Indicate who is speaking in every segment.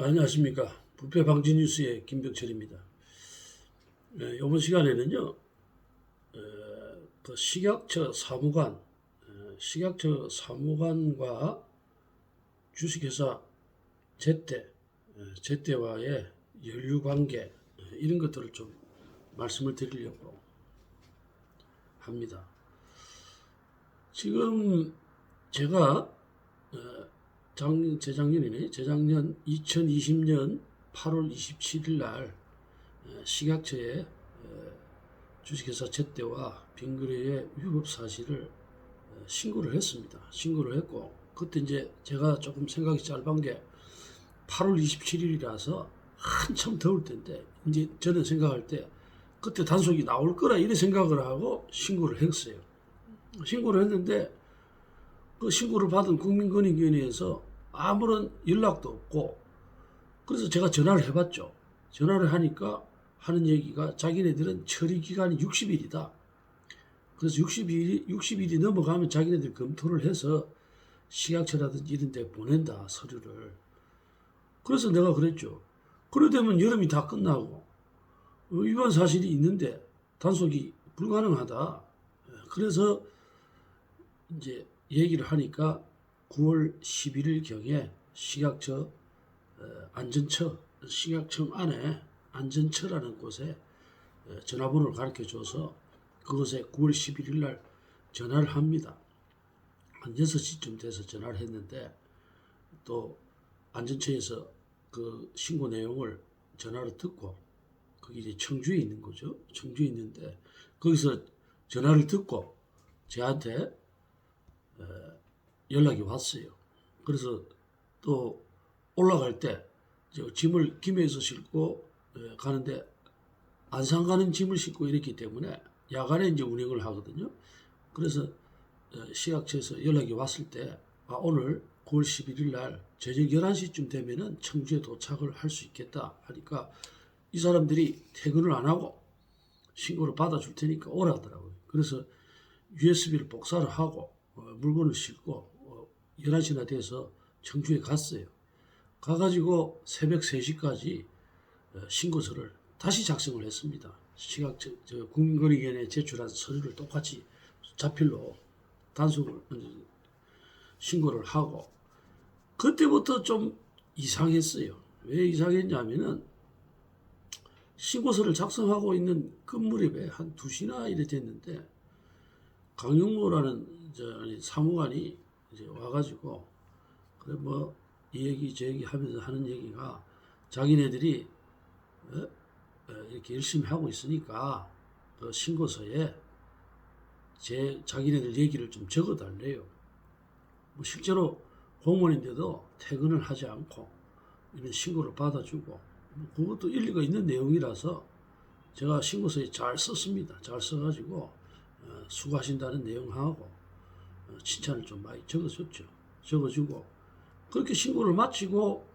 Speaker 1: 안녕하십니까. 부패 방지 뉴스의 김병철입니다. 이번 시간에는요, 그 식약처 사무관과 주식회사 제때와의 연류 관계, 이런 것들을 좀 말씀을 드리려고 합니다. 지금 제가 재작년 2020년 8월 27일 날 식약처에 주식회사 제때와 빙그레의 위법 사실을 신고를 했습니다. 신고를 했고, 그때 이제 제가 조금 생각이 짧은 게 8월 27일이라서 한참 더울 때인데, 이제 저는 생각할 때 그때 단속이 나올 거라 이런 생각을 하고 신고를 했어요. 신고를 했는데 그 신고를 받은 국민권익위원회에서 아무런 연락도 없고, 그래서 제가 전화를 해봤죠. 전화를 하니까 하는 얘기가 자기네들은 처리 기간이 60일이다. 그래서 60일이 넘어가면 자기네들 검토를 해서 식약처라든지 이런 데 보낸다, 서류를. 그래서 내가 그랬죠. 그러려면 여름이 다 끝나고 위반 사실이 있는데 단속이 불가능하다. 그래서 이제 얘기를 하니까 9월 11일경에 식약처 식약청 안에 안전처라는 곳에 전화번호를 가르쳐줘서 그곳에 9월 11일 날 전화를 합니다. 한 6시쯤 돼서 전화를 했는데, 또 안전처에서 그 신고 내용을 전화로 듣고, 거기 이제 청주에 있는 거죠. 청주에 있는데 거기서 전화를 듣고 저한테 연락이 왔어요. 그래서 또 올라갈 때 짐을 김해에서 싣고 가는데 안산 가는 짐을 싣고 이랬기 때문에 야간에 이제 운행을 하거든요. 그래서 식약처에서 연락이 왔을 때 오늘 9월 11일 날 저녁 11시쯤 되면은 청주에 도착을 할 수 있겠다 하니까 이 사람들이 퇴근을 안 하고 신고를 받아줄 테니까 오라더라고요. 그래서 USB를 복사를 하고 물건을 싣고 11시나 돼서 청주에 갔어요. 가가지고 새벽 3시까지 신고서를 다시 작성을 했습니다. 식약처 국민권익위원회에 제출한 서류를 똑같이 자필로 단속을 신고를 하고, 그때부터 좀 이상했어요. 왜 이상했냐면은 신고서를 작성하고 있는 그 무렵에 한 2시나 이래 됐는데 강용모라는 사무관이 이제 와가지고 그래 뭐 이 얘기 저 얘기 하면서 하는 얘기가, 자기네들이 이렇게 열심히 하고 있으니까 그 신고서에 자기네들 얘기를 좀 적어달래요. 뭐 실제로 공무원인데도 퇴근을 하지 않고 이런 신고를 받아주고, 그것도 일리가 있는 내용이라서 제가 신고서에 잘 썼습니다. 잘 써가지고 수고하신다는 내용하고 칭찬을 좀 많이 적어줬죠. 적어주고 그렇게 신고를 마치고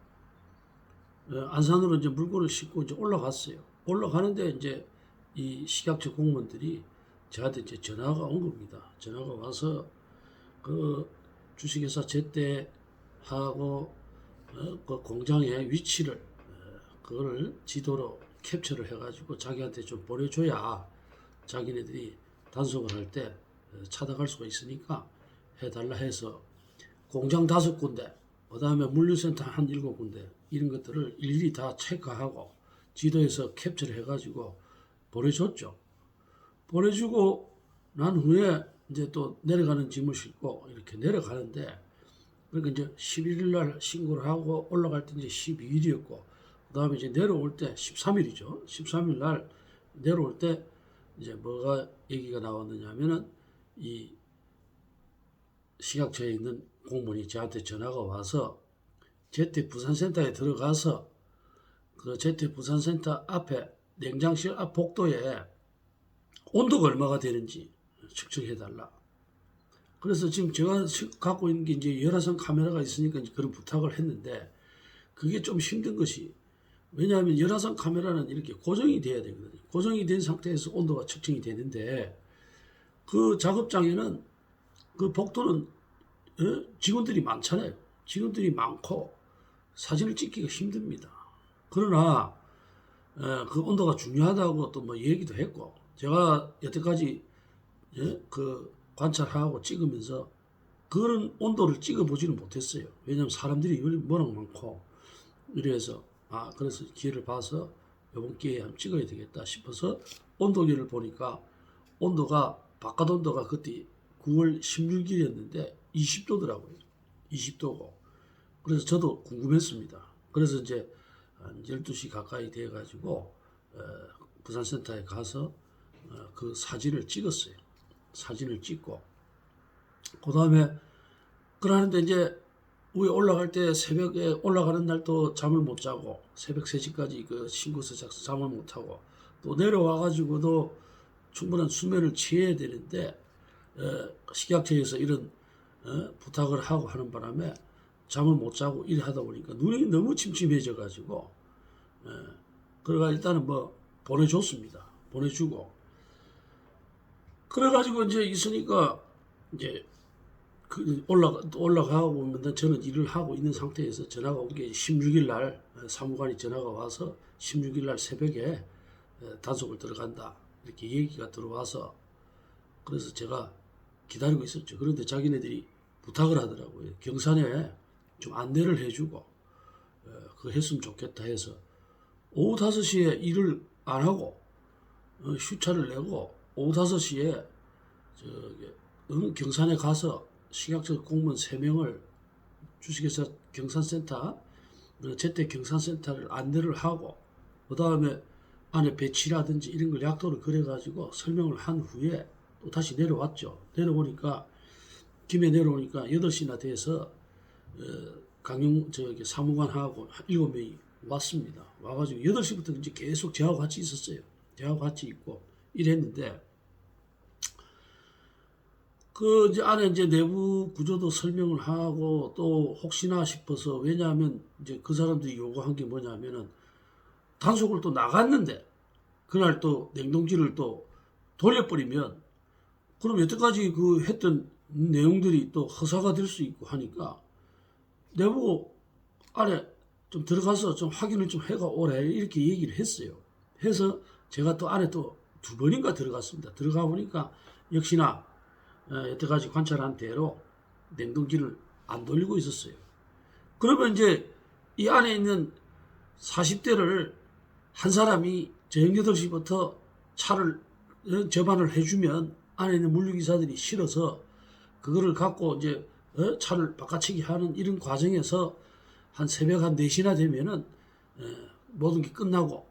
Speaker 1: 안산으로 이제 물건을 싣고 이제 올라갔어요. 올라가는데 이제 이 식약처 공무원들이 저한테 이제 전화가 온 겁니다. 전화가 와서 그 주식회사 제때하고 그 공장의 위치를 그거를 지도로 캡처를 해가지고 자기한테 좀 보내줘야 자기네들이 단속을 할 때 찾아갈 수가 있으니까 해달라 해서 공장 5군데, 그 다음에 물류센터 한 7군데, 이런 것들을 일일이 다 체크하고 지도에서 캡처를 해가지고 보내줬죠. 보내주고 난 후에 이제 또 내려가는 짐을 싣고 이렇게 내려가는데, 그러니까 이제 11일 날 신고를 하고 올라갈 때 이제 12일이었고, 그 다음에 이제 내려올 때 13일이죠. 13일 날 내려올 때 이제 뭐가 얘기가 나왔느냐 하면은 이 식약처에 있는 공무원이 저한테 전화가 와서 제태 부산센터에 들어가서 그 제태 부산센터 앞에 냉장실 앞 복도에 온도가 얼마가 되는지 측정해달라. 그래서 지금 제가 갖고 있는 게 이제 열화상 카메라가 있으니까 이제 그런 부탁을 했는데, 그게 좀 힘든 것이, 왜냐하면 열화상 카메라는 이렇게 고정이 돼야 되거든요. 고정이 된 상태에서 온도가 측정이 되는데, 그 작업장에는 그 복도는 직원들이 많잖아요. 직원들이 많고 사진을 찍기가 힘듭니다. 그러나 그 온도가 중요하다고 또 뭐 얘기도 했고, 제가 여태까지 그 관찰하고 찍으면서 그런 온도를 찍어보지는 못했어요. 왜냐하면 사람들이 워낙 많고 이래서 그래서 기회를 봐서 이번 기회에 한번 찍어야 되겠다 싶어서 온도계를 보니까 온도가 바깥 온도가 그때 9월 16일이었는데 20도더라고요. 20도고. 그래서 저도 궁금했습니다. 그래서 이제 한 12시 가까이 돼 가지고 부산센터에 가서 그 사진을 찍었어요. 사진을 찍고 그다음에 그러는데 이제 위에 올라갈 때 새벽에 올라가는 날 또 잠을 못 자고 새벽 3시까지 그 신고서 작성 잠을 못 하고 또 내려와 가지고도 충분한 수면을 취해야 되는데 식약처에서 이런 부탁을 하고 하는 바람에 잠을 못 자고 일하다 보니까 눈이 너무 침침해져 가지고 그래가 일단은 뭐 보내줬습니다. 보내주고 그래가지고 이제 있으니까 이제 그 올라가고 오면 저는 일을 하고 있는 상태에서 전화가 온 게 16일 날 사무관이 전화가 와서 16일 날 새벽에 단속을 들어간다 이렇게 얘기가 들어와서 그래서 제가 기다리고 있었죠. 그런데 자기네들이 부탁을 하더라고요. 경산에 좀 안내를 해주고 그거 했으면 좋겠다 해서 오후 5시에 일을 안 하고 휴차를 내고 오후 5시에 경산에 가서 식약처 공무원 3명을 주식회사 경산센터 제때 경산센터를 안내를 하고 그 다음에 안에 배치라든지 이런 걸 약도를 그려가지고 설명을 한 후에 또 다시 내려왔죠. 내려오니까 김에 내려오니까 8시나 돼서 사무관하고 7명이 왔습니다. 와가지고 8시부터 이제 계속 저하고 같이 있었어요. 저하고 같이 있고 이랬는데 그 이제 안에 이제 내부 구조도 설명을 하고 또 혹시나 싶어서 왜냐하면 이제 그 사람들이 요구한 게 뭐냐면은 단속을 또 나갔는데 그날 또 냉동실을 또 돌려버리면 그럼 여태까지 그 했던 내용들이 또 허사가 될 수 있고 하니까 내부 안에 좀 들어가서 좀 확인을 좀 해가 오래 이렇게 얘기를 했어요. 해서 제가 또 안에 또 2번인가 들어갔습니다. 들어가 보니까 역시나 여태까지 관찰한 대로 냉동기를 안 돌리고 있었어요. 그러면 이제 이 안에 있는 40대를 한 사람이 저녁 8시부터 차를 접안을 해주면 안에 있는 물류기사들이 실어서 그거를 갖고 이제 차를 바꿔치기 하는 이런 과정에서 한 새벽 한 4시나 되면은 모든 게 끝나고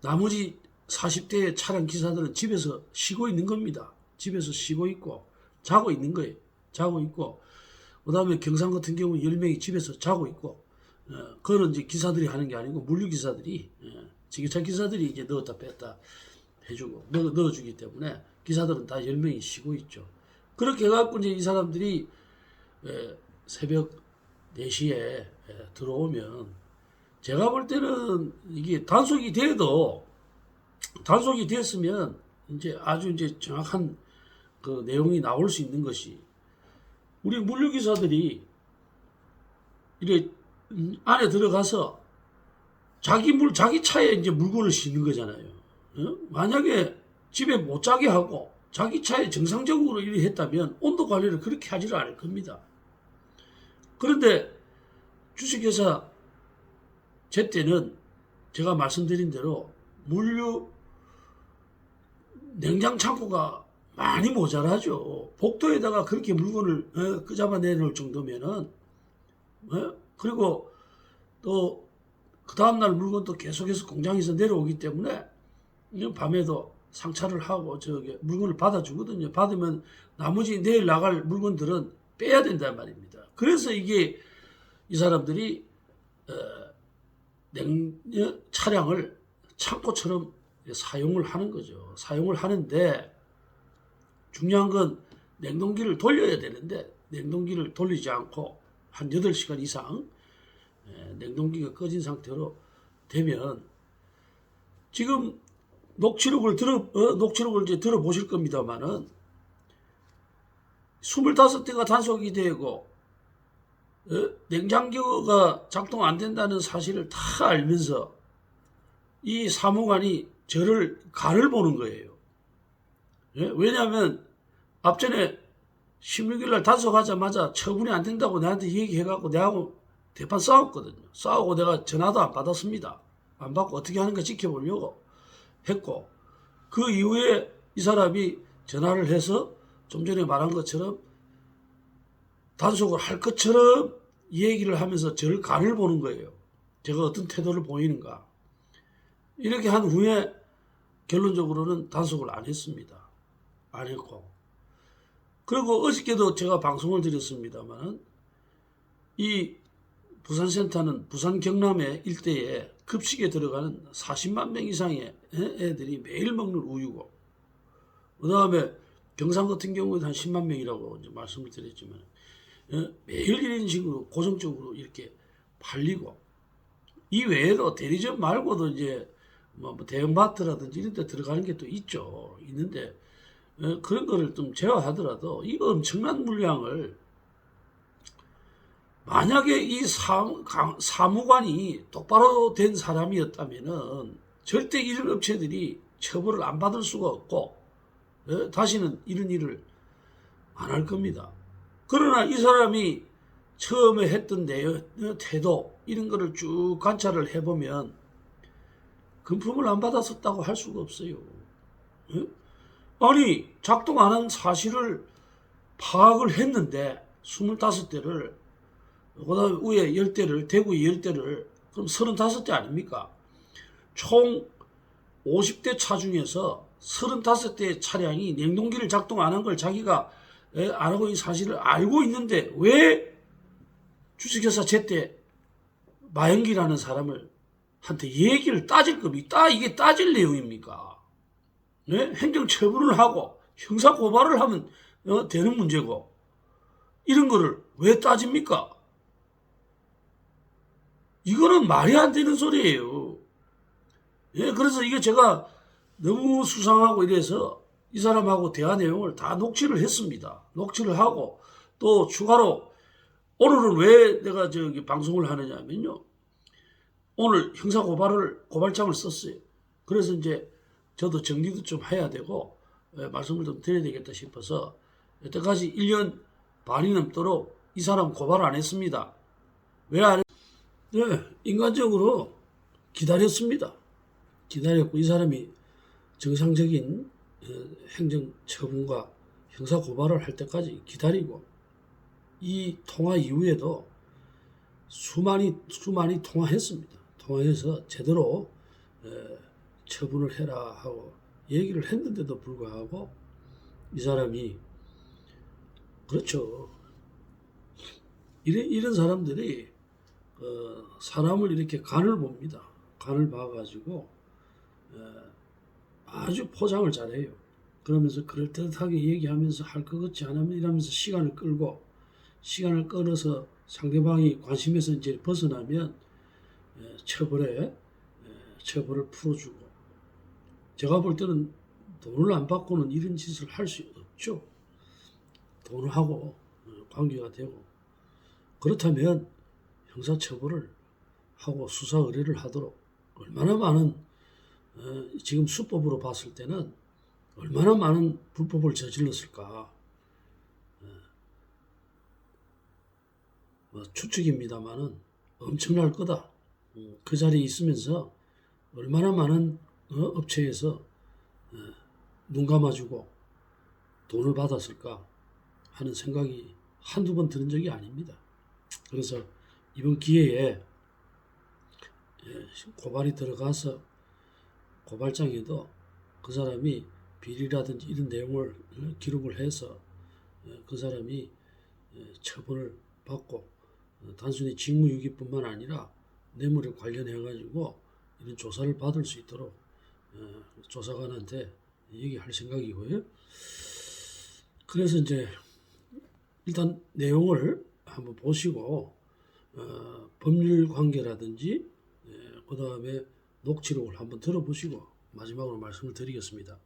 Speaker 1: 나머지 40대 차량 기사들은 집에서 쉬고 있는 겁니다. 집에서 쉬고 있고 자고 있는 거예요. 자고 있고 그 다음에 경상 같은 경우 10명이 집에서 자고 있고 그거는 이제 기사들이 하는 게 아니고 물류기사들이 지게차 기사들이 이제 넣었다 뺐다 해주고 넣어주기 때문에 기사들은 다 10명이 쉬고 있죠. 그렇게 해갖고 이제 이 사람들이 새벽 4시에 들어오면 제가 볼 때는 이게 단속이 됐으면 이제 아주 이제 정확한 그 내용이 나올 수 있는 것이 우리 물류기사들이 이래 안에 들어가서 자기 차에 이제 물건을 싣는 거잖아요. 만약에 집에 못 자게 하고 자기 차에 정상적으로 일을 했다면 온도 관리를 그렇게 하지를 않을 겁니다. 그런데 주식회사 제때는 제가 말씀드린 대로 물류 냉장 창고가 많이 모자라죠. 복도에다가 그렇게 물건을 끄잡아 내놓을 정도면은 그리고 또 그 다음날 물건도 계속해서 공장에서 내려오기 때문에 밤에도 상차를 하고 물건을 받아주거든요. 받으면 나머지 내일 나갈 물건들은 빼야 된단 말입니다. 그래서 이게 이 사람들이 차량을 창고처럼 사용을 하는 거죠. 사용을 하는데 중요한 건 냉동기를 돌려야 되는데 냉동기를 돌리지 않고 한 8시간 이상 냉동기가 꺼진 상태로 되면 지금 녹취록을 이제 들어보실 겁니다만은 25대가 단속이 되고 냉장고가 작동 안 된다는 사실을 다 알면서 이 사무관이 저를 간을 보는 거예요. 왜냐하면 앞전에 16일 날 단속하자마자 처분이 안 된다고 나한테 얘기해갖고 내하고 대판 싸웠거든요. 싸우고 내가 전화도 안 받았습니다. 안 받고 어떻게 하는가 지켜보려고 했고, 그 이후에 이 사람이 전화를 해서 좀 전에 말한 것처럼 단속을 할 것처럼 얘기를 하면서 저를 간을 보는 거예요. 제가 어떤 태도를 보이는가. 이렇게 한 후에 결론적으로는 단속을 안 했습니다. 안 했고. 그리고 어저께도 제가 방송을 드렸습니다만, 이 부산센터는 부산 경남의 일대에 급식에 들어가는 40만 명 이상의 애들이 매일 먹는 우유고, 그 다음에 경상 같은 경우에는 한 10만 명이라고 이제 말씀을 드렸지만, 매일 이런 식으로 고정적으로 이렇게 팔리고, 이 외에도 대리점 말고도 이제 뭐 대형마트라든지 이런 데 들어가는 게 또 있는데, 그런 거를 좀 제어하더라도 이 엄청난 물량을, 만약에 이 사무관이 똑바로 된 사람이었다면은 절대 이런 업체들이 처벌을 안 받을 수가 없고, 다시는 이런 일을 안 할 겁니다. 그러나 이 사람이 처음에 했던 태도, 이런 거를 쭉 관찰을 해보면 금품을 안 받았었다고 할 수가 없어요. 아니, 작동 안 한 사실을 파악을 했는데 25대를, 그 다음에 위에 10대를, 대구에 10대를, 그럼 35대 아닙니까? 총 50대 차 중에서 35대 차량이 냉동기를 작동 안 한 걸 자기가 안 하고 이 사실을 알고 있는데 왜 주식회사 제때 마영기라는 사람을 한테 얘기를 따질 겁니까? 이게 따질 내용입니까? 네? 행정처분을 하고 형사고발을 하면 되는 문제고, 이런 거를 왜 따집니까? 이거는 말이 안 되는 소리예요. 예, 그래서 이게 제가 너무 수상하고 이래서 이 사람하고 대화 내용을 다 녹취를 했습니다. 녹취를 하고, 또 추가로 오늘은 왜 내가 저기 방송을 하느냐면요, 오늘 고발장을 썼어요. 그래서 이제 저도 정리도 좀 해야 되고 말씀을 좀 드려야 되겠다 싶어서 여태까지 1년 반이 넘도록 이 사람 고발 안 했습니다. 왜 안 했? 네, 인간적으로 기다렸습니다. 기다렸고, 이 사람이 정상적인 행정처분과 형사고발을 할 때까지 기다리고, 이 통화 이후에도 수많이 통화했습니다. 통화해서 제대로 처분을 해라 하고 얘기를 했는데도 불구하고 이 사람이, 그렇죠, 이런 사람들이 사람을 이렇게 간을 봅니다. 간을 봐가지고 아주 포장을 잘해요. 그러면서 그럴듯하게 얘기하면서 할 것 같지 않으면 이러면서 시간을 끌어서 상대방이 관심에서 이제 벗어나면 처벌을 풀어주고, 제가 볼 때는 돈을 안 받고는 이런 짓을 할 수 없죠. 돈을 하고 관계가 되고, 그렇다면 형사처벌을 하고 수사 의뢰를 하도록, 얼마나 많은 지금 수법으로 봤을 때는 얼마나 많은 불법을 저질렀을까, 추측입니다만은 엄청날 거다. 그 자리에 있으면서 얼마나 많은 업체에서 눈 감아주고 돈을 받았을까 하는 생각이 한두 번 들은 적이 아닙니다. 그래서 이번 기회에 고발이 들어가서 고발장에도 그 사람이 비리라든지 이런 내용을 기록을 해서 그 사람이 처분을 받고, 단순히 직무유기뿐만 아니라 뇌물에 관련해 가지고 이런 조사를 받을 수 있도록 조사관한테 얘기할 생각이고요. 그래서 이제 일단 내용을 한번 보시고 법률 관계라든지 그 다음에 녹취록을 한번 들어보시고 마지막으로 말씀을 드리겠습니다.